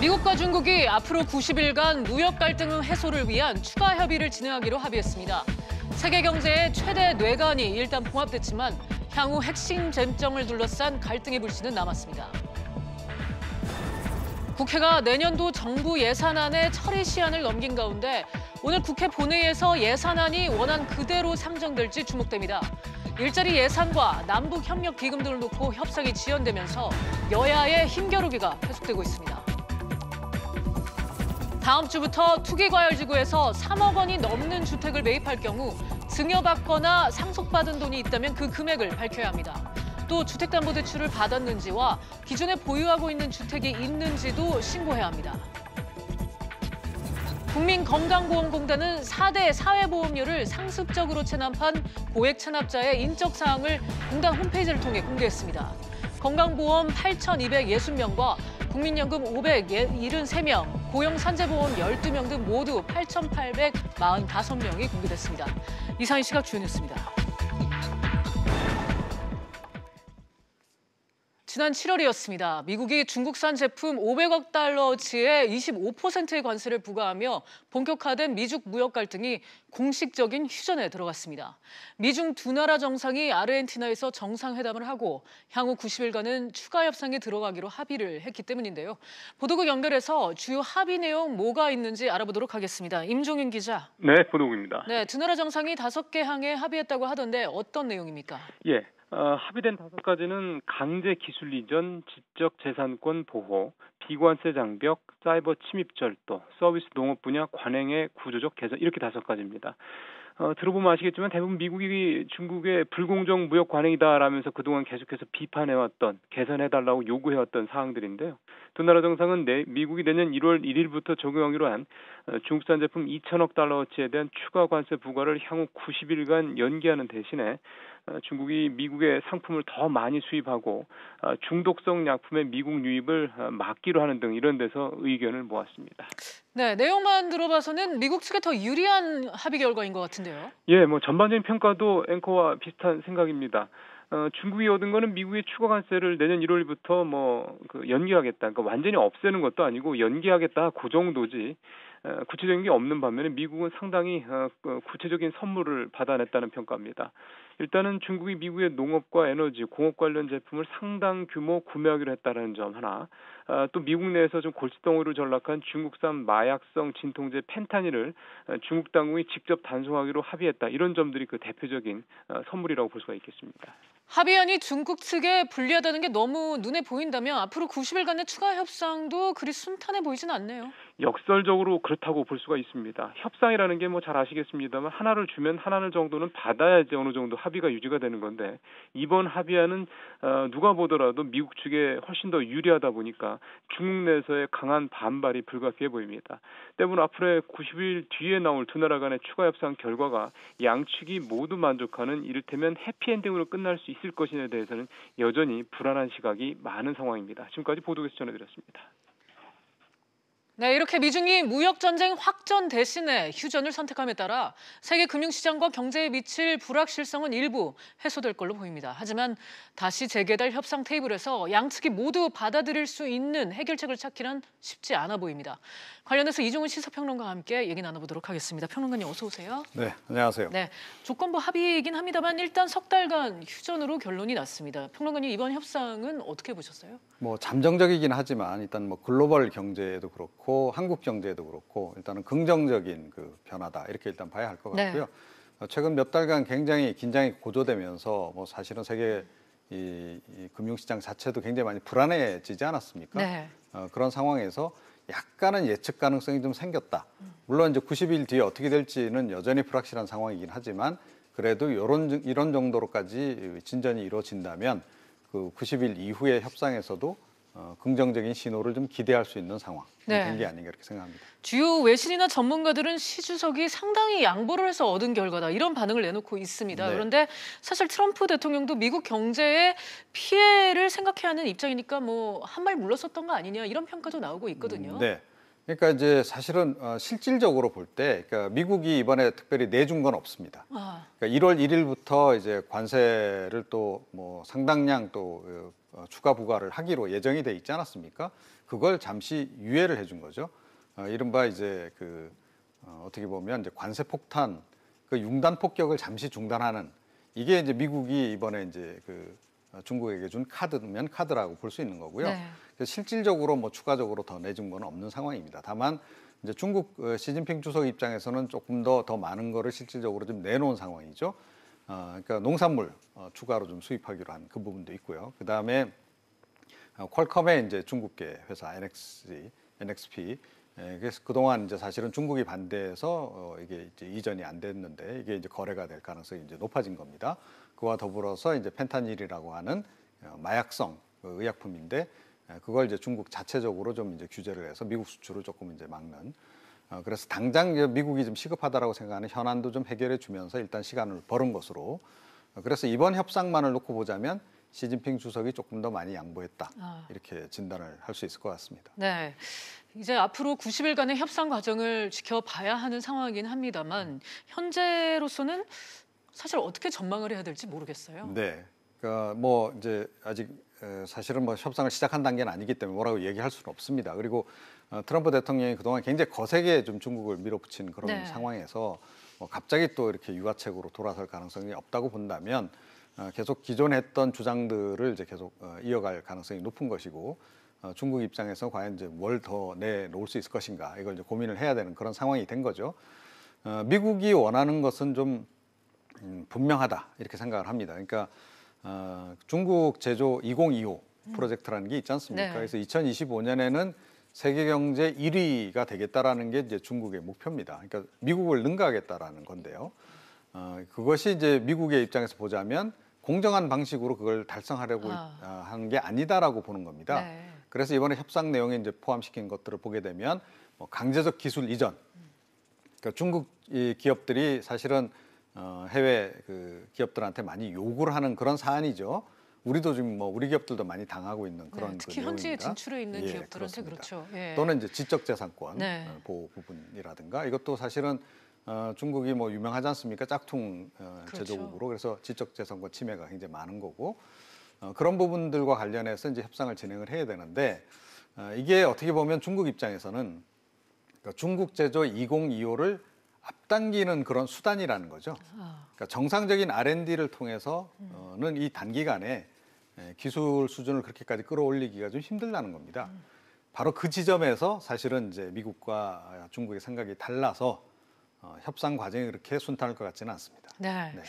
미국과 중국이 앞으로 90일간 무역 갈등 해소를 위한 추가 협의를 진행하기로 합의했습니다. 세계 경제의 최대 뇌관이 일단 봉합됐지만 향후 핵심 쟁점을 둘러싼 갈등의 불씨는 남았습니다. 국회가 내년도 정부 예산안의 처리 시한을 넘긴 가운데 오늘 국회 본회의에서 예산안이 원안 그대로 상정될지 주목됩니다. 일자리 예산과 남북협력 기금 등을 놓고 협상이 지연되면서 여야의 힘겨루기가 계속되고 있습니다. 다음 주부터 투기과열지구에서 3억 원이 넘는 주택을 매입할 경우 증여받거나 상속받은 돈이 있다면 그 금액을 밝혀야 합니다. 또 주택담보대출을 받았는지와 기존에 보유하고 있는 주택이 있는지도 신고해야 합니다. 국민건강보험공단은 4대 사회보험료를 상습적으로 체납한 고액 체납자의 인적 사항을 공단 홈페이지를 통해 공개했습니다. 건강보험 8,260명과 국민연금 573명, 고용산재보험 12명 등 모두 8,845명이 공개됐습니다. 이상희 시각 주요 뉴스입니다. 지난 7월이었습니다. 미국이 중국산 제품 500억 달러어치의 25%의 관세를 부과하며 본격화된 미중 무역 갈등이 공식적인 휴전에 들어갔습니다. 미중 두 나라 정상이 아르헨티나에서 정상회담을 하고 향후 90일간은 추가 협상에 들어가기로 합의를 했기 때문인데요. 보도국 연결해서 주요 합의 내용 뭐가 있는지 알아보도록 하겠습니다. 임종윤 기자. 네, 보도국입니다. 네, 두 나라 정상이 5개 항에 합의했다고 하던데 어떤 내용입니까? 예. 합의된 5가지는 강제 기술 이전, 지적 재산권 보호, 비관세 장벽, 사이버 침입 절도, 서비스 농업 분야 관행의 구조적 개선 이렇게 5가지입니다. 들어보면 아시겠지만 대부분 미국이 중국의 불공정 무역 관행이다라면서 그동안 계속해서 비판해왔던, 개선해달라고 요구해왔던 사항들인데요. 두 나라 정상은 미국이 내년 1월 1일부터 적용하기로 한 중국산 제품 2천억 달러어치에 대한 추가 관세 부과를 향후 90일간 연기하는 대신에 중국이 미국의 상품을 더 많이 수입하고 중독성 약품의 미국 유입을 막기로 하는 등 이런 데서 의견을 모았습니다. 네, 내용만 들어봐서는 미국 측에 더 유리한 합의 결과인 것 같은데요. 예, 전반적인 평가도 앵커와 비슷한 생각입니다. 중국이 얻은 거는 미국의 추가 관세를 내년 1월부터 연기하겠다. 그러니까 완전히 없애는 것도 아니고 연기하겠다. 그 정도지. 구체적인 게 없는 반면에 미국은 상당히 구체적인 선물을 받아냈다는 평가입니다. 일단은 중국이 미국의 농업과 에너지, 공업 관련 제품을 상당 규모 구매하기로 했다는 점 하나, 또 미국 내에서 좀 골칫덩어리로 전락한 중국산 마약성 진통제 펜타닐을 중국 당국이 직접 단속하기로 합의했다. 이런 점들이 그 대표적인 선물이라고 볼 수가 있겠습니다. 합의안이 중국 측에 불리하다는 게 너무 눈에 보인다면 앞으로 90일간의 추가 협상도 그리 순탄해 보이진 않네요. 역설적으로 그렇다고 볼 수가 있습니다. 협상이라는 게 잘 아시겠습니다만 하나를 주면 하나를 정도는 받아야지 어느 정도 합의가 유지가 되는 건데 이번 합의안은 누가 보더라도 미국 측에 훨씬 더 유리하다 보니까 중국 내에서의 강한 반발이 불가피해 보입니다. 때문에 앞으로의 90일 뒤에 나올 두 나라 간의 추가 협상 결과가 양측이 모두 만족하는 이를테면 해피엔딩으로 끝날 수 있을 것인에 대해서는 여전히 불안한 시각이 많은 상황입니다. 지금까지 보도국에서 전해드렸습니다. 네, 이렇게 미중이 무역전쟁 확전 대신에 휴전을 선택함에 따라 세계 금융시장과 경제에 미칠 불확실성은 일부 해소될 걸로 보입니다. 하지만 다시 재개될 협상 테이블에서 양측이 모두 받아들일 수 있는 해결책을 찾기는 쉽지 않아 보입니다. 관련해서 이종훈 시사평론가와 함께 얘기 나눠보도록 하겠습니다. 평론가님 어서 오세요. 네, 안녕하세요. 네, 조건부 합의이긴 합니다만 일단 석 달간 휴전으로 결론이 났습니다. 평론가님 이번 협상은 어떻게 보셨어요? 잠정적이긴 하지만 일단 글로벌 경제에도 그렇고 한국 경제에도 그렇고 일단은 긍정적인 변화다 이렇게 일단 봐야 할 것 같고요. 네. 최근 몇 달간 굉장히 긴장이 고조되면서 사실은 세계 이 금융시장 자체도 굉장히 많이 불안해지지 않았습니까? 네. 그런 상황에서 약간은 예측 가능성이 좀 생겼다. 물론 이제 90일 뒤에 어떻게 될지는 여전히 불확실한 상황이긴 하지만 그래도 이런 정도로까지 진전이 이루어진다면 그 90일 이후의 협상에서도 긍정적인 신호를 좀 기대할 수 있는 상황이 된 게 아닌가 이렇게 생각합니다. 주요 외신이나 전문가들은 시 주석이 상당히 양보를 해서 얻은 결과다 이런 반응을 내놓고 있습니다. 네. 그런데 사실 트럼프 대통령도 미국 경제에 피해를 생각해야 하는 입장이니까 한 말 물러섰던 거 아니냐 이런 평가도 나오고 있거든요. 네. 그러니까 이제 사실은 실질적으로 볼 때 그러니까 미국이 이번에 특별히 내준 건 없습니다. 그러니까 1월 1일부터 이제 관세를 또 상당량 또 추가 부과를 하기로 예정이 돼 있지 않았습니까? 그걸 잠시 유예를 해준 거죠. 이른바 이제 어떻게 보면 이제 관세 폭탄 그 융단 폭격을 잠시 중단하는 이게 이제 미국이 이번에 이제 중국에게 준 카드라고 볼 수 있는 거고요. 네. 그래서 실질적으로 뭐 추가적으로 더 내준 건 없는 상황입니다. 다만 이제 중국 시진핑 주석 입장에서는 조금 더 많은 거를 실질적으로 좀 내놓은 상황이죠. 그러니까 농산물 추가로 좀 수입하기로 한 그 부분도 있고요. 그 다음에 퀄컴의 이제 중국계 회사 NXP. 그래서 그동안 이제 사실은 중국이 반대해서 이게 이제 이전이 안 됐는데 이게 이제 거래가 될 가능성이 이제 높아진 겁니다. 그와 더불어서 이제 펜타닐이라고 하는 마약성 의약품인데 그걸 이제 중국 자체적으로 좀 이제 규제를 해서 미국 수출을 조금 이제 막는. 그래서 당장 미국이 좀 시급하다라고 생각하는 현안도 좀 해결해 주면서 일단 시간을 벌은 것으로. 그래서 이번 협상만을 놓고 보자면 시진핑 주석이 조금 더 많이 양보했다 이렇게 진단을 할 수 있을 것 같습니다. 네. 이제 앞으로 90일간의 협상 과정을 지켜봐야 하는 상황이긴 합니다만 현재로서는 사실 어떻게 전망을 해야 될지 모르겠어요. 네. 그러니까 뭐 이제 아직 사실은 뭐 협상을 시작한 단계는 아니기 때문에 뭐라고 얘기할 수는 없습니다. 그리고 트럼프 대통령이 그동안 굉장히 거세게 좀 중국을 밀어붙인 그런 네. 상황에서 뭐 갑자기 또 이렇게 유화책으로 돌아설 가능성이 없다고 본다면 계속 기존에 했던 주장들을 이제 계속 이어갈 가능성이 높은 것이고 중국 입장에서 과연 이제 뭘 더 내놓을 수 있을 것인가 이걸 이제 고민을 해야 되는 그런 상황이 된 거죠. 미국이 원하는 것은 좀 분명하다 이렇게 생각을 합니다. 그러니까 중국 제조 2025 프로젝트라는 게 있지 않습니까? 네. 그래서 2025년에는 세계 경제 1위가 되겠다라는 게 이제 중국의 목표입니다. 그러니까 미국을 능가하겠다라는 건데요. 그것이 이제 미국의 입장에서 보자면 공정한 방식으로 그걸 달성하려고 하는 게 아니다라고 보는 겁니다. 네. 그래서 이번에 협상 내용에 이제 포함시킨 것들을 보게 되면 뭐 강제적 기술 이전. 그러니까 중국 이 기업들이 사실은 해외 기업들한테 많이 요구를 하는 그런 사안이죠. 우리도 지금 뭐 우리 기업들도 많이 당하고 있는 그런 네, 특히 현지에 내용입니다. 진출해 있는 예, 기업들한테 그렇습니다. 그렇죠. 예. 또는 이제 지적재산권 네. 보호 부분이라든가 이것도 사실은 중국이 뭐 유명하지 않습니까? 짝퉁 그렇죠. 제조국으로 그래서 지적재산권 침해가 굉장히 많은 거고 그런 부분들과 관련해서 이제 협상을 진행을 해야 되는데 이게 어떻게 보면 중국 입장에서는 그러니까 중국 제조 2025를 앞당기는 그런 수단이라는 거죠. 그러니까 정상적인 R&D를 통해서는 이 단기간에 기술 수준을 그렇게까지 끌어올리기가 좀 힘들다는 겁니다. 바로 그 지점에서 사실은 이제 미국과 중국의 생각이 달라서 협상 과정이 그렇게 순탄할 것 같지는 않습니다. 네. 네.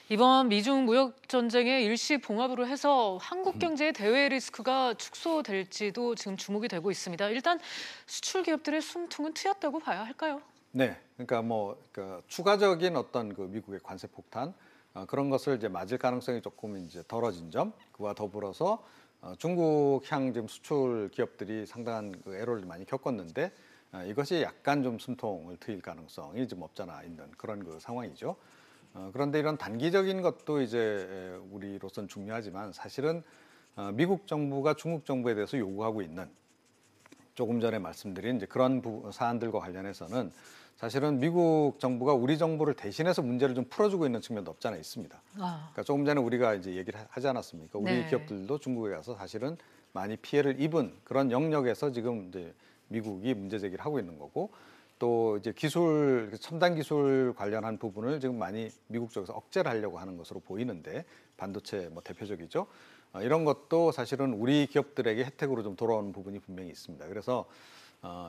이번 미중 무역 전쟁의 일시 봉합으로 해서 한국 경제의 대외 리스크가 축소될지도 지금 주목이 되고 있습니다. 일단 수출 기업들의 숨통은 트였다고 봐야 할까요? 네, 그러니까 추가적인 어떤 미국의 관세 폭탄 그런 것을 이제 맞을 가능성이 조금 이제 덜어진 점, 그와 더불어서 중국향 지금 수출 기업들이 상당한 애로를 많이 겪었는데 이것이 약간 좀 숨통을 트일 가능성이 좀 없잖아 있는 그런 상황이죠. 그런데 이런 단기적인 것도 이제 우리로선 중요하지만 사실은 미국 정부가 중국 정부에 대해서 요구하고 있는 조금 전에 말씀드린 이제 그런 사안들과 관련해서는 사실은 미국 정부가 우리 정부를 대신해서 문제를 좀 풀어주고 있는 측면도 없잖아 있습니다. 그러니까 조금 전에 우리가 이제 얘기를 하지 않았습니까? 우리 네. 기업들도 중국에 가서 사실은 많이 피해를 입은 그런 영역에서 지금 이제 미국이 문제 제기를 하고 있는 거고 또 이제 첨단 기술 관련한 부분을 지금 많이 미국 쪽에서 억제를 하려고 하는 것으로 보이는데 반도체 뭐 대표적이죠. 이런 것도 사실은 우리 기업들에게 혜택으로 좀 돌아오는 부분이 분명히 있습니다. 그래서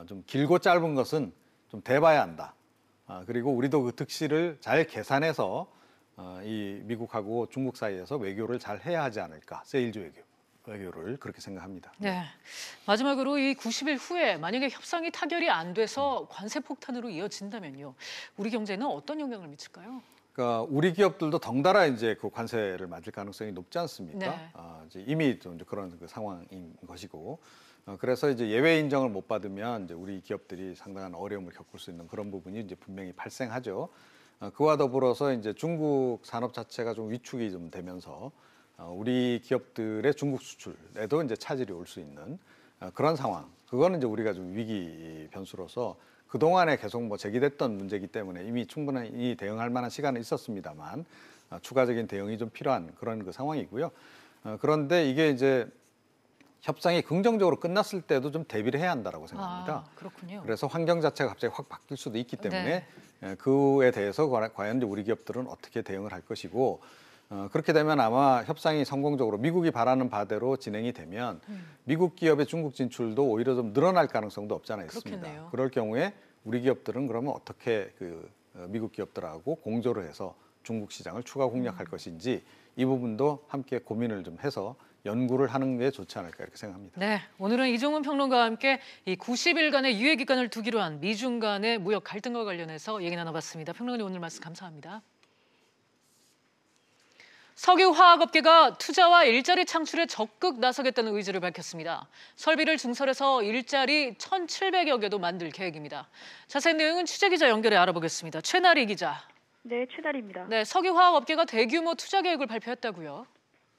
좀 길고 짧은 것은 좀 대봐야 한다. 그리고 우리도 그 득실을 잘 계산해서 이 미국하고 중국 사이에서 외교를 잘 해야 하지 않을까. 세일즈 외교를 그렇게 생각합니다. 네. 마지막으로 이 90일 후에 만약에 협상이 타결이 안 돼서 관세 폭탄으로 이어진다면요. 우리 경제는 어떤 영향을 미칠까요? 그러니까 우리 기업들도 덩달아 이제 그 관세를 맞을 가능성이 높지 않습니까? 네. 이제 이미 좀 그런 상황인 것이고, 그래서 이제 예외 인정을 못 받으면 이제 우리 기업들이 상당한 어려움을 겪을 수 있는 그런 부분이 이제 분명히 발생하죠. 그와 더불어서 이제 중국 산업 자체가 좀 위축이 좀 되면서 우리 기업들의 중국 수출에도 이제 차질이 올 수 있는 그런 상황. 그거는 이제 우리가 좀 위기 변수로서 그동안에 계속 뭐 제기됐던 문제이기 때문에 이미 충분히 대응할 만한 시간은 있었습니다만 추가적인 대응이 좀 필요한 그런 상황이고요. 그런데 이게 이제 협상이 긍정적으로 끝났을 때도 좀 대비를 해야 한다라고 생각합니다. 그렇군요. 그래서 환경 자체가 갑자기 확 바뀔 수도 있기 때문에 네. 그에 대해서 과연 우리 기업들은 어떻게 대응을 할 것이고 그렇게 되면 아마 협상이 성공적으로 미국이 바라는 바대로 진행이 되면 미국 기업의 중국 진출도 오히려 좀 늘어날 가능성도 없지 않아 있습니다. 그렇겠네요. 그럴 경우에 우리 기업들은 그러면 어떻게 미국 기업들하고 공조를 해서 중국 시장을 추가 공략할 것인지 이 부분도 함께 고민을 좀 해서 연구를 하는 게 좋지 않을까 이렇게 생각합니다. 네, 오늘은 이종훈 평론가와 함께 이 90일간의 유예 기간을 두기로 한 미중 간의 무역 갈등과 관련해서 얘기 나눠봤습니다. 평론가님 오늘 말씀 감사합니다. 석유화학업계가 투자와 일자리 창출에 적극 나서겠다는 의지를 밝혔습니다. 설비를 증설해서 일자리 1,700여 개도 만들 계획입니다. 자세한 내용은 취재기자 연결해 알아보겠습니다. 최나리 기자. 네, 최나리입니다. 네, 석유화학업계가 대규모 투자 계획을 발표했다고요?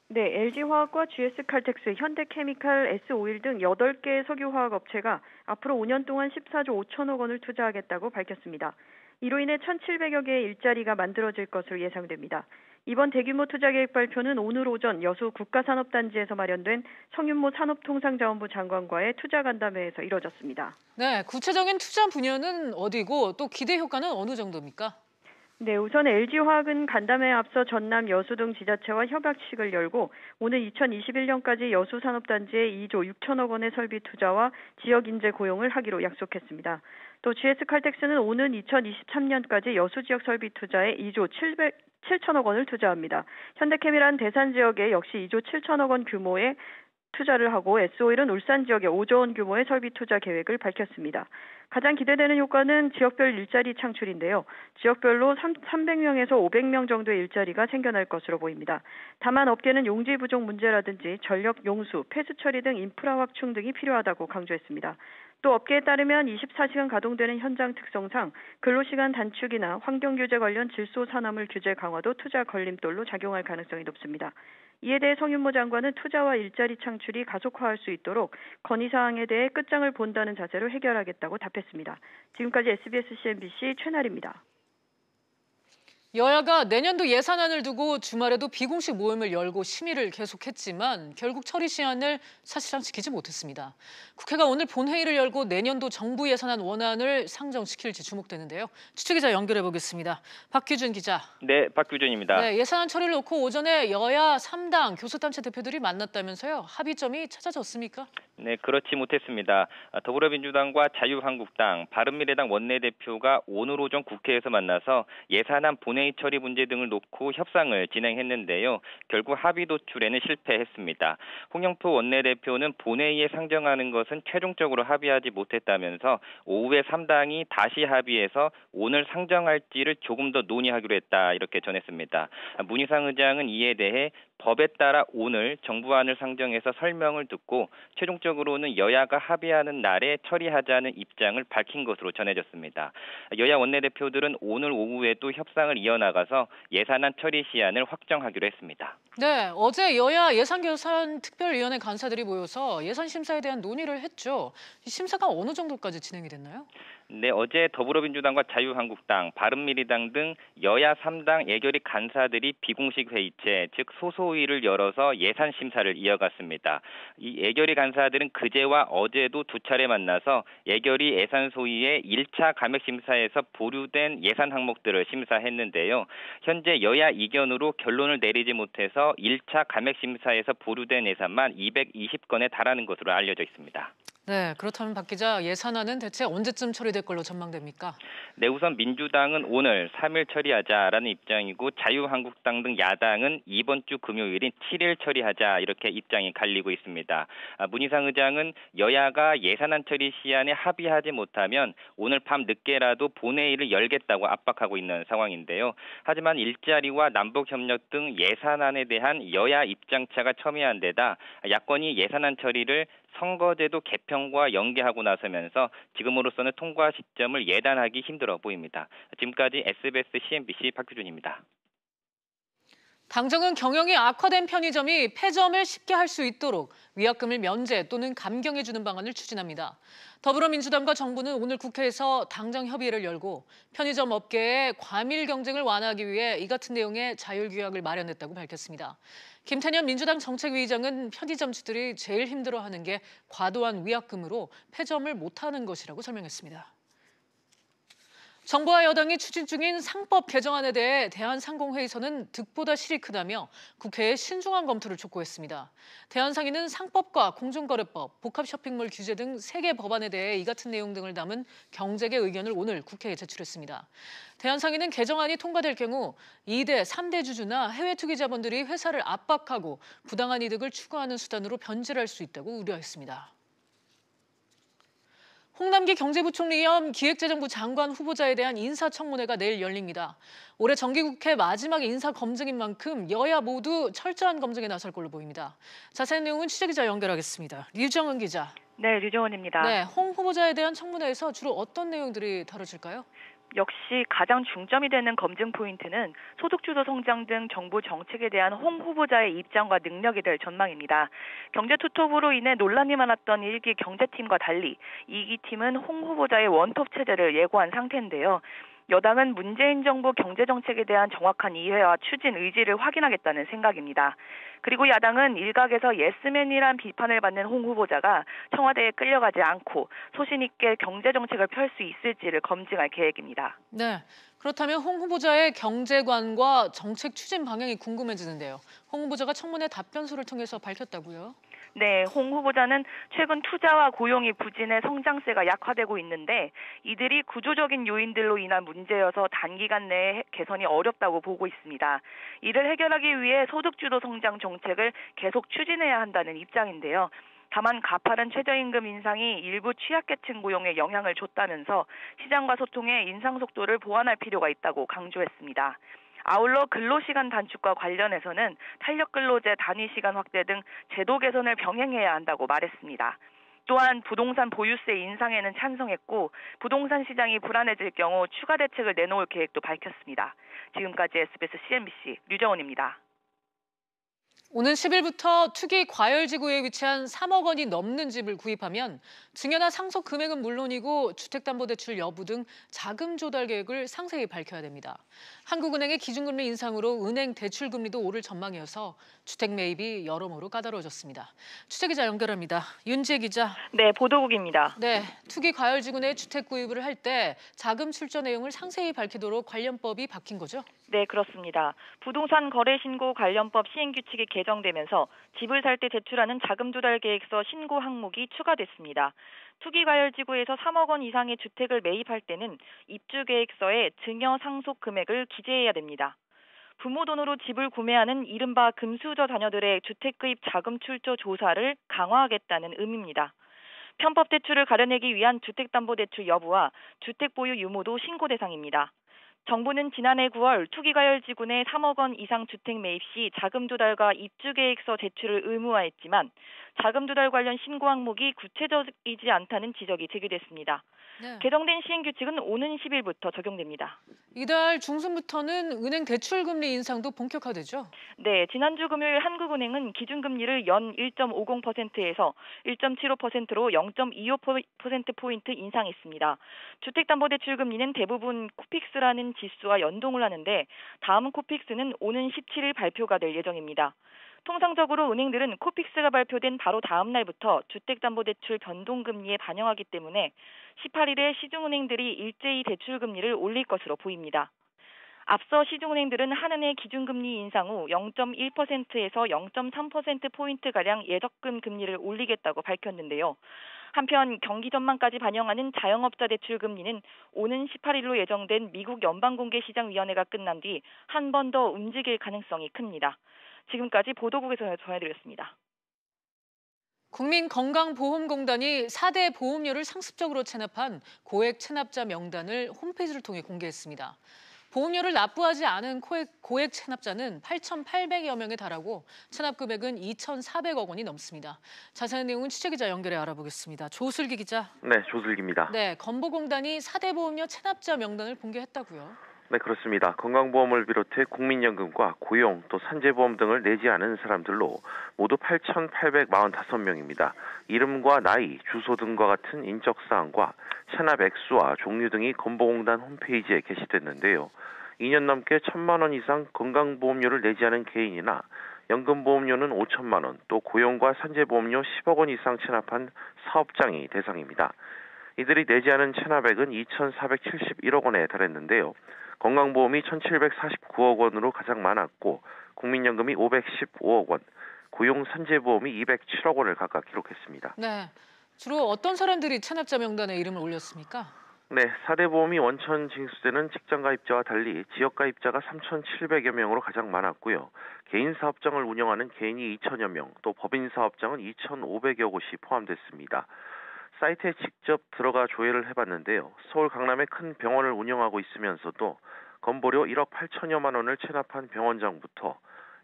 네, LG화학과 GS칼텍스, 현대케미칼, S오일 등 8개의 석유화학 업체가 앞으로 5년 동안 14조 5천억 원을 투자하겠다고 밝혔습니다. 이로 인해 1,700여 개의 일자리가 만들어질 것으로 예상됩니다. 이번 대규모 투자 계획 발표는 오늘 오전 여수 국가산업단지에서 마련된 성윤모 산업통상자원부 장관과의 투자 간담회에서 이뤄졌습니다. 네, 구체적인 투자 분야는 어디고 또 기대 효과는 어느 정도입니까? 네, 우선 LG화학은 간담회에 앞서 전남 여수 등 지자체와 협약식을 열고 오늘 2021년까지 여수 산업단지에 2조 6천억 원의 설비 투자와 지역 인재 고용을 하기로 약속했습니다. 또 GS칼텍스는 오는 2023년까지 여수 지역 설비 투자에 2조 7천억 원을 투자합니다. 현대케미란 대산 지역에 역시 2조 7천억 원 규모의 투자를 하고 S오일은 울산 지역에 5조 원 규모의 설비 투자 계획을 밝혔습니다. 가장 기대되는 효과는 지역별 일자리 창출인데요. 지역별로 300명에서 500명 정도의 일자리가 생겨날 것으로 보입니다. 다만 업계는 용지 부족 문제라든지 전력 용수, 폐수 처리 등 인프라 확충 등이 필요하다고 강조했습니다. 또 업계에 따르면 24시간 가동되는 현장 특성상 근로시간 단축이나 환경규제 관련 질소 산화물 규제 강화도 투자 걸림돌로 작용할 가능성이 높습니다. 이에 대해 성윤모 장관은 투자와 일자리 창출이 가속화할 수 있도록 건의사항에 대해 끝장을 본다는 자세로 해결하겠다고 답했습니다. 지금까지 SBS CNBC 최나리입니다. 여야가 내년도 예산안을 두고 주말에도 비공식 모임을 열고 심의를 계속했지만 결국 처리 시한을 사실상 지키지 못했습니다. 국회가 오늘 본회의를 열고 내년도 정부 예산안 원안을 상정시킬지 주목되는데요. 취재기자 연결해 보겠습니다. 박규준 기자. 네, 박규준입니다. 네, 예산안 처리를 놓고 오전에 여야 3당 교섭단체 대표들이 만났다면서요. 합의점이 찾아졌습니까? 네, 그렇지 못했습니다. 더불어민주당과 자유한국당, 바른미래당 원내대표가 오늘 오전 국회에서 만나서 예산안 본회의 처리 문제 등을 놓고 협상을 진행했는데요. 결국 합의 도출에는 실패했습니다. 홍영표 원내대표는 본회의에 상정하는 것은 최종적으로 합의하지 못했다면서 오후에 3당이 다시 합의해서 오늘 상정할지를 조금 더 논의하기로 했다 이렇게 전했습니다. 문희상 의장은 이에 대해 법에 따라 오늘 정부안을 상정해서 설명을 듣고 최종적으로는 여야가 합의하는 날에 처리하자는 입장을 밝힌 것으로 전해졌습니다. 여야 원내대표들은 오늘 오후에도 협상을 이어나가서 예산안 처리 시한을 확정하기로 했습니다. 네, 어제 여야 예산결산특별위원회 간사들이 모여서 예산 심사에 대한 논의를 했죠. 이 심사가 어느 정도까지 진행이 됐나요? 네, 어제 더불어민주당과 자유한국당, 바른미래당 등 여야 3당 예결위 간사들이 비공식 회의체, 즉 소소위를 열어서 예산 심사를 이어갔습니다. 이 예결위 간사들은 그제와 어제도 두 차례 만나서 예결위 예산 소위의 1차 감액 심사에서 보류된 예산 항목들을 심사했는데요. 현재 여야 이견으로 결론을 내리지 못해서 1차 감액 심사에서 보류된 예산만 220건에 달하는 것으로 알려져 있습니다. 네, 그렇다면 박 기자, 예산안은 대체 언제쯤 처리될 걸로 전망됩니까? 네, 우선 민주당은 오늘 3일 처리하자라는 입장이고 자유한국당 등 야당은 이번 주 금요일인 7일 처리하자 이렇게 입장이 갈리고 있습니다. 문희상 의장은 여야가 예산안 처리 시한에 합의하지 못하면 오늘 밤 늦게라도 본회의를 열겠다고 압박하고 있는 상황인데요. 하지만 일자리와 남북협력 등 예산안에 대한 여야 입장차가 첨예한 데다 야권이 예산안 처리를 선거제도 개편과 연계하고 나서면서 지금으로서는 통과 시점을 예단하기 힘들어 보입니다. 지금까지 SBS CNBC 박규준입니다. 당정은 경영이 악화된 편의점이 폐점을 쉽게 할 수 있도록 위약금을 면제 또는 감경해주는 방안을 추진합니다. 더불어민주당과 정부는 오늘 국회에서 당정 협의회를 열고 편의점 업계의 과밀 경쟁을 완화하기 위해 이 같은 내용의 자율규약을 마련했다고 밝혔습니다. 김태년 민주당 정책위의장은 편의점주들이 제일 힘들어하는 게 과도한 위약금으로 폐점을 못하는 것이라고 설명했습니다. 정부와 여당이 추진 중인 상법 개정안에 대해 대한상공회의서는 득보다 실이 크다며 국회에 신중한 검토를 촉구했습니다. 대한상의는 상법과 공정거래법, 복합쇼핑몰 규제 등 3개 법안에 대해 이 같은 내용 등을 담은 경제계 의견을 오늘 국회에 제출했습니다. 대한상의는 개정안이 통과될 경우 2대, 3대 주주나 해외 투기 자본들이 회사를 압박하고 부당한 이득을 추구하는 수단으로 변질할 수 있다고 우려했습니다. 홍남기 경제부총리 겸 기획재정부 장관 후보자에 대한 인사청문회가 내일 열립니다. 올해 정기국회 마지막 인사검증인 만큼 여야 모두 철저한 검증에 나설 걸로 보입니다. 자세한 내용은 취재기자 연결하겠습니다. 류정은 기자. 네, 류정은입니다. 네, 홍 후보자에 대한 청문회에서 주로 어떤 내용들이 다뤄질까요? 역시 가장 중점이 되는 검증 포인트는 소득주도 성장 등 정부 정책에 대한 홍 후보자의 입장과 능력이 될 전망입니다. 경제투톱으로 인해 논란이 많았던 1기 경제팀과 달리 2기 팀은 홍 후보자의 원톱 체제를 예고한 상태인데요. 여당은 문재인 정부 경제정책에 대한 정확한 이해와 추진 의지를 확인하겠다는 생각입니다. 그리고 야당은 일각에서 예스맨이란 비판을 받는 홍 후보자가 청와대에 끌려가지 않고 소신 있게 경제정책을 펼 수 있을지를 검증할 계획입니다. 네, 그렇다면 홍 후보자의 경제관과 정책 추진 방향이 궁금해지는데요. 홍 후보자가 청문회 답변서를 통해서 밝혔다고요? 네, 홍 후보자는 최근 투자와 고용이 부진해 성장세가 약화되고 있는데 이들이 구조적인 요인들로 인한 문제여서 단기간 내에 개선이 어렵다고 보고 있습니다. 이를 해결하기 위해 소득주도 성장 정책을 계속 추진해야 한다는 입장인데요. 다만 가파른 최저임금 인상이 일부 취약계층 고용에 영향을 줬다면서 시장과 소통의 인상 속도를 보완할 필요가 있다고 강조했습니다. 아울러 근로시간 단축과 관련해서는 탄력근로제 단위시간 확대 등 제도 개선을 병행해야 한다고 말했습니다. 또한 부동산 보유세 인상에는 찬성했고 부동산 시장이 불안해질 경우 추가 대책을 내놓을 계획도 밝혔습니다. 지금까지 SBS CNBC 류정은입니다. 오는 10일부터 투기 과열지구에 위치한 3억 원이 넘는 집을 구입하면 증여나 상속 금액은 물론이고 주택담보대출 여부 등 자금 조달 계획을 상세히 밝혀야 됩니다. 한국은행의 기준금리 인상으로 은행 대출금리도 오를 전망이어서 주택 매입이 여러모로 까다로워졌습니다. 취재기자 연결합니다. 윤지혜 기자. 네, 보도국입니다. 네, 투기 과열지구 내 주택 구입을 할 때 자금 출처 내용을 상세히 밝히도록 관련법이 바뀐 거죠? 네, 그렇습니다. 부동산 거래 신고 관련법 시행규칙이 개정되면서 집을 살 때 제출하는 자금 조달 계획서 신고 항목이 추가됐습니다. 투기 과열지구에서 3억 원 이상의 주택을 매입할 때는 입주 계획서에 증여 상속 금액을 기재해야 됩니다. 부모 돈으로 집을 구매하는 이른바 금수저 자녀들의 주택 구입 자금 출처 조사를 강화하겠다는 의미입니다. 편법 대출을 가려내기 위한 주택담보대출 여부와 주택 보유 유무도 신고 대상입니다. 정부는 지난해 9월 투기과열지구 내 3억 원 이상 주택 매입 시 자금 조달과 입주 계획서 제출을 의무화했지만 자금 조달 관련 신고 항목이 구체적이지 않다는 지적이 제기됐습니다. 네. 개정된 시행규칙은 오는 10일부터 적용됩니다. 이달 중순부터는 은행 대출금리 인상도 본격화되죠? 네, 지난주 금요일 한국은행은 기준금리를 연 1.50%에서 1.75%로 0.25%포인트 인상했습니다. 주택담보대출금리는 대부분 코픽스라는 지수와 연동을 하는데 다음 코픽스는 오는 17일 발표가 될 예정입니다. 통상적으로 은행들은 코픽스가 발표된 바로 다음 날부터 주택담보대출 변동금리에 반영하기 때문에 18일에 시중은행들이 일제히 대출금리를 올릴 것으로 보입니다. 앞서 시중은행들은 한은의 기준금리 인상 후 0.1%에서 0.3%포인트가량 예적금 금리를 올리겠다고 밝혔는데요. 한편 경기 전망까지 반영하는 자영업자 대출 금리는 오는 18일로 예정된 미국 연방공개시장위원회가 끝난 뒤 한 번 더 움직일 가능성이 큽니다. 지금까지 보도국에서 전해드렸습니다. 국민건강보험공단이 4대 보험료를 상습적으로 체납한 고액 체납자 명단을 홈페이지를 통해 공개했습니다. 보험료를 납부하지 않은 고액 체납자는 8,800여 명에 달하고 체납 금액은 2,400억 원이 넘습니다. 자세한 내용은 취재기자 연결해 알아보겠습니다. 조슬기 기자. 네, 조슬기입니다. 네, 건보공단이 4대 보험료 체납자 명단을 공개했다고요? 네, 그렇습니다. 건강보험을 비롯해 국민연금과 고용 또 산재보험 등을 내지 않은 사람들로 모두 8,845명입니다. 이름과 나이, 주소 등과 같은 인적사항과 체납 액수와 종류 등이 건보공단 홈페이지에 게시됐는데요. 2년 넘게 1,000만 원 이상 건강보험료를 내지 않은 개인이나 연금보험료는 5천만 원, 또 고용과 산재보험료 10억 원 이상 체납한 사업장이 대상입니다. 이들이 내지 않은 체납액은 2,471억 원에 달했는데요. 건강보험이 1,749억 원으로 가장 많았고 국민연금이 515억 원, 고용산재보험이 207억 원을 각각 기록했습니다. 네, 주로 어떤 사람들이 체납자 명단에 이름을 올렸습니까? 네, 4대 보험이 원천 징수되는 직장가입자와 달리 지역가입자가 3,700여 명으로 가장 많았고요. 개인 사업장을 운영하는 개인이 2천여 명, 또 법인 사업장은 2,500여 곳이 포함됐습니다. 사이트에 직접 들어가 조회를 해봤는데요. 서울 강남에 큰 병원을 운영하고 있으면서도 건보료 1억 8천여만 원을 체납한 병원장부터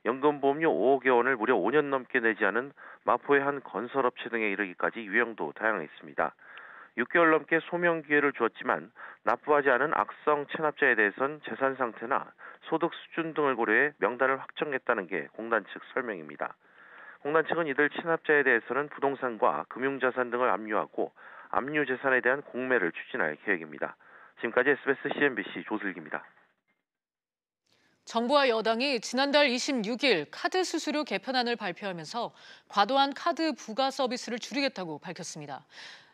연금보험료 5억여 원을 무려 5년 넘게 내지 않은 마포의 한 건설업체 등에 이르기까지 유형도 다양했습니다. 6개월 넘게 소명 기회를 주었지만 납부하지 않은 악성 체납자에 대해선 재산 상태나 소득 수준 등을 고려해 명단을 확정했다는 게 공단 측 설명입니다. 공단 측은 이들 체납자에 대해서는 부동산과 금융자산 등을 압류하고 압류재산에 대한 공매를 추진할 계획입니다. 지금까지 SBS CNBC 조슬기입니다. 정부와 여당이 지난달 26일 카드 수수료 개편안을 발표하면서 과도한 카드 부가 서비스를 줄이겠다고 밝혔습니다.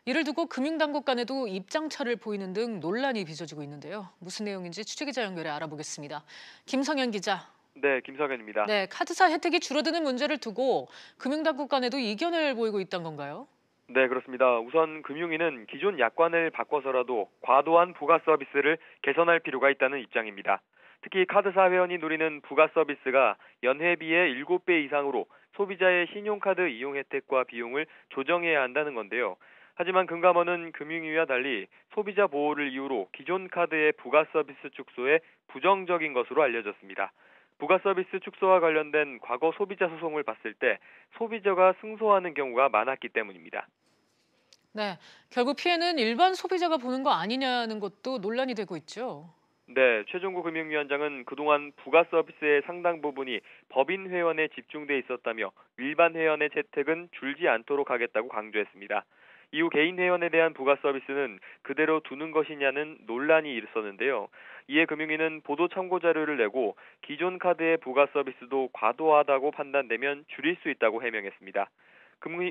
이를 두고 금융당국 간에도 입장차를 보이는 등 논란이 빚어지고 있는데요. 무슨 내용인지 취재기자 연결해 알아보겠습니다. 김성현 기자. 네, 김성현입니다. 네, 카드사 혜택이 줄어드는 문제를 두고 금융당국 간에도 이견을 보이고 있다는 건가요? 네, 그렇습니다. 우선 금융위는 기존 약관을 바꿔서라도 과도한 부가 서비스를 개선할 필요가 있다는 입장입니다. 특히 카드사 회원이 누리는 부가 서비스가 연회비의 7배 이상으로 소비자의 신용카드 이용 혜택과 비용을 조정해야 한다는 건데요. 하지만 금감원은 금융위와 달리 소비자 보호를 이유로 기존 카드의 부가 서비스 축소에 부정적인 것으로 알려졌습니다. 부가 서비스 축소와 관련된 과거 소비자 소송을 봤을 때 소비자가 승소하는 경우가 많았기 때문입니다. 네, 결국 피해는 일반 소비자가 보는 거 아니냐는 것도 논란이 되고 있죠. 네, 최종구 금융위원장은 그동안 부가 서비스의 상당 부분이 법인 회원에 집중돼 있었다며 일반 회원의 혜택은 줄지 않도록 하겠다고 강조했습니다. 이후 개인 회원에 대한 부가 서비스는 그대로 두는 것이냐는 논란이 있었는데요. 이에 금융위는 보도 참고 자료를 내고 기존 카드의 부가 서비스도 과도하다고 판단되면 줄일 수 있다고 해명했습니다.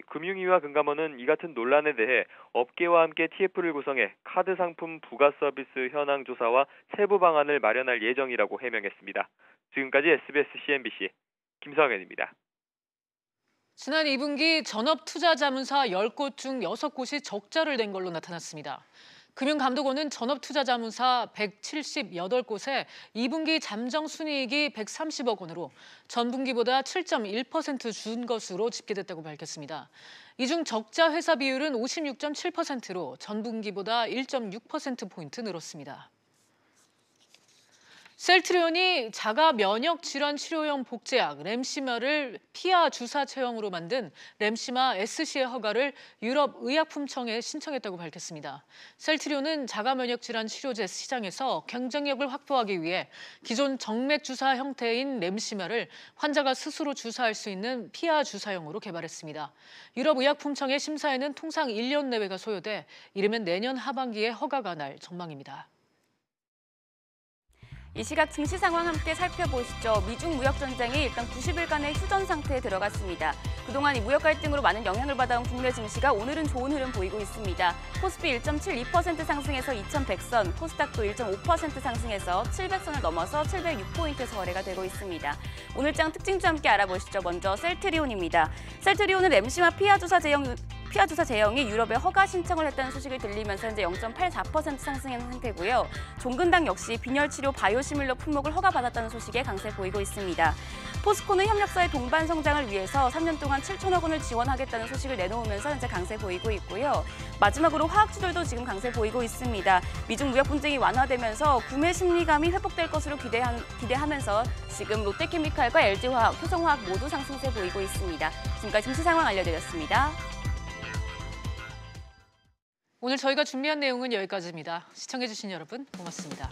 금융위와 금감원은 이 같은 논란에 대해 업계와 함께 TF를 구성해 카드 상품 부가 서비스 현황 조사와 세부 방안을 마련할 예정이라고 해명했습니다. 지금까지 SBS CNBC 김성현입니다. 지난 2분기 전업투자자문사 10곳 중 6곳이 적자를 낸 걸로 나타났습니다. 금융감독원은 전업투자자문사 178곳에 2분기 잠정순이익이 130억 원으로 전분기보다 7.1% 준 것으로 집계됐다고 밝혔습니다. 이 중 적자 회사 비율은 56.7%로 전분기보다 1.6%포인트 늘었습니다. 셀트리온이 자가 면역 질환 치료용 복제약 램시마를 피하 주사 체형으로 만든 램시마 SC의 허가를 유럽 의약품청에 신청했다고 밝혔습니다. 셀트리온은 자가 면역 질환 치료제 시장에서 경쟁력을 확보하기 위해 기존 정맥 주사 형태인 램시마를 환자가 스스로 주사할 수 있는 피하 주사형으로 개발했습니다. 유럽 의약품청의 심사에는 통상 1년 내외가 소요돼 이르면 내년 하반기에 허가가 날 전망입니다. 이 시각 증시 상황 함께 살펴보시죠. 미중 무역 전쟁이 일단 90일간의 휴전 상태에 들어갔습니다. 그동안 이 무역 갈등으로 많은 영향을 받아온 국내 증시가 오늘은 좋은 흐름 보이고 있습니다. 코스피 1.72% 상승해서 2100선, 코스닥도 1.5% 상승해서 700선을 넘어서 706포인트에서 거래가 되고 있습니다. 오늘장 특징주 함께 알아보시죠. 먼저 셀트리온입니다. 셀트리온은 램시마 피하 주사 제형이 유럽에 허가 신청을 했다는 소식을 들리면서 현재 0.84% 상승한 상태고요. 종근당 역시 빈혈 치료 바이오시밀러 품목을 허가받았다는 소식에 강세 보이고 있습니다. 포스코는 협력사의 동반 성장을 위해서 3년 동안 7천억 원을 지원하겠다는 소식을 내놓으면서 현재 강세 보이고 있고요. 마지막으로 화학주들도 지금 강세 보이고 있습니다. 미중 무역 분쟁이 완화되면서 구매 심리감이 회복될 것으로 기대하면서 지금 롯데케미칼과 LG화학, 효성화학 모두 상승세 보이고 있습니다. 지금까지 증시 상황 알려드렸습니다. 오늘 저희가 준비한 내용은 여기까지입니다. 시청해주신 여러분 고맙습니다.